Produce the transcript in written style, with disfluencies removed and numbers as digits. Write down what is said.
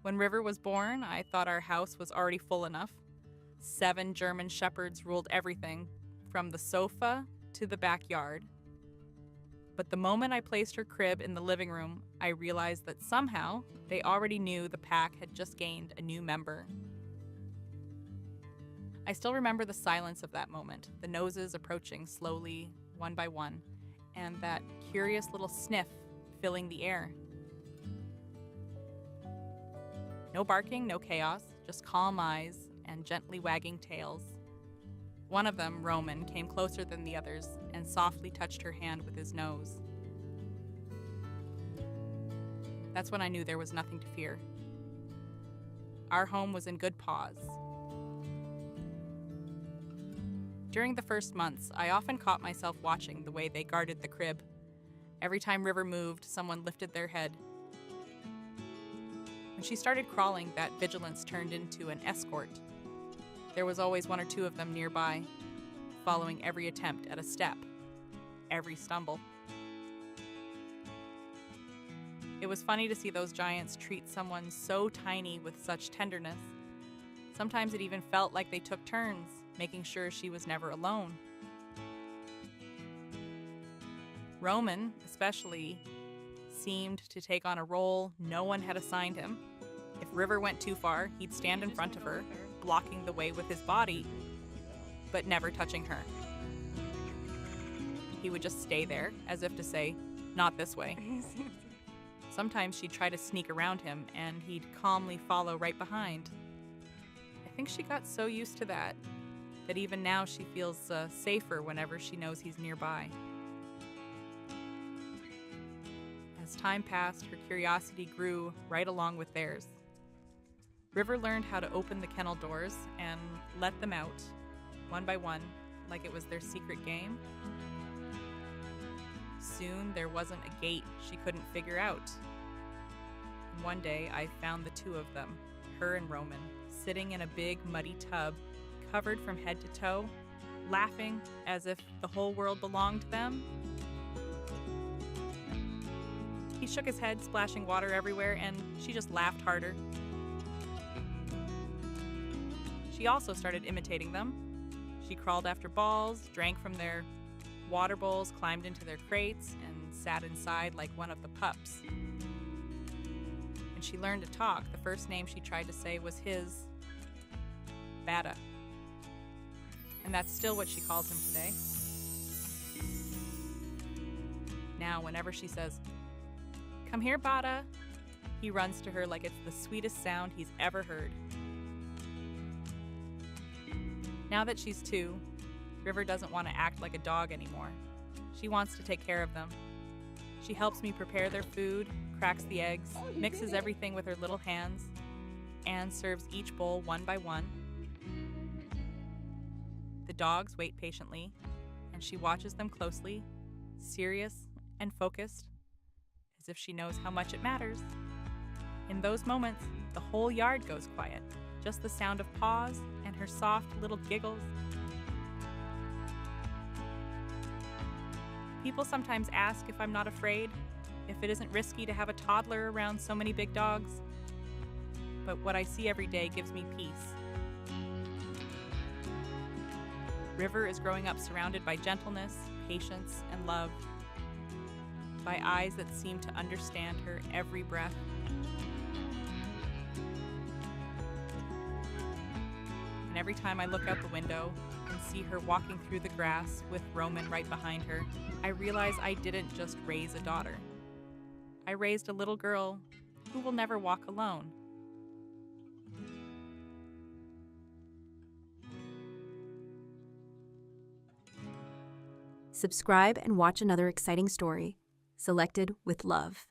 When River was born, I thought our house was already full enough. 7 German shepherds ruled everything, from the sofa to the backyard. But the moment I placed her crib in the living room, I realized that somehow they already knew the pack had just gained a new member. I still remember the silence of that moment, the noses approaching slowly, one by one, and that curious little sniff filling the air. No barking, no chaos, just calm eyes and gently wagging tails. One of them, Roman, came closer than the others and softly touched her hand with his nose. That's when I knew there was nothing to fear. Our home was in good paws. During the first months, I often caught myself watching the way they guarded the crib. Every time River moved, someone lifted their head. When she started crawling, that vigilance turned into an escort. There was always 1 or 2 of them nearby, following every attempt at a step, every stumble. It was funny to see those giants treat someone so tiny with such tenderness. Sometimes it even felt like they took turns, making sure she was never alone. Roman, especially, seemed to take on a role no one had assigned him. If River went too far, he'd stand in front of her, blocking the way with his body, but never touching her. He would just stay there, as if to say, "Not this way." Sometimes she'd try to sneak around him, and he'd calmly follow right behind. I think she got so used to that even now she feels safer whenever she knows he's nearby. As time passed, her curiosity grew right along with theirs. River learned how to open the kennel doors and let them out, one by one, like it was their secret game. Soon there wasn't a gate she couldn't figure out. And one day I found the 2 of them, her and Roman, sitting in a big muddy tub, covered from head to toe, laughing as if the whole world belonged to them. He shook his head, splashing water everywhere, and she just laughed harder. She also started imitating them. She crawled after balls, drank from their water bowls, climbed into their crates, and sat inside like one of the pups. And she learned to talk. The first name she tried to say was his, Bada. And that's still what she calls him today. Now, whenever she says, "Come here, Bada," he runs to her like it's the sweetest sound he's ever heard. Now that she's 2, River doesn't want to act like a dog anymore. She wants to take care of them. She helps me prepare their food, cracks the eggs, mixes everything with her little hands, and serves each bowl one by one. The dogs wait patiently, and she watches them closely, serious and focused, as if she knows how much it matters. In those moments, the whole yard goes quiet, just the sound of paws and her soft little giggles. People sometimes ask if I'm not afraid, if it isn't risky to have a toddler around so many big dogs. But what I see every day gives me peace. River is growing up surrounded by gentleness, patience, and love, by eyes that seem to understand her every breath. And every time I look out the window and see her walking through the grass with Roman right behind her, I realize I didn't just raise a daughter. I raised a little girl who will never walk alone. Subscribe and watch another exciting story, selected with love.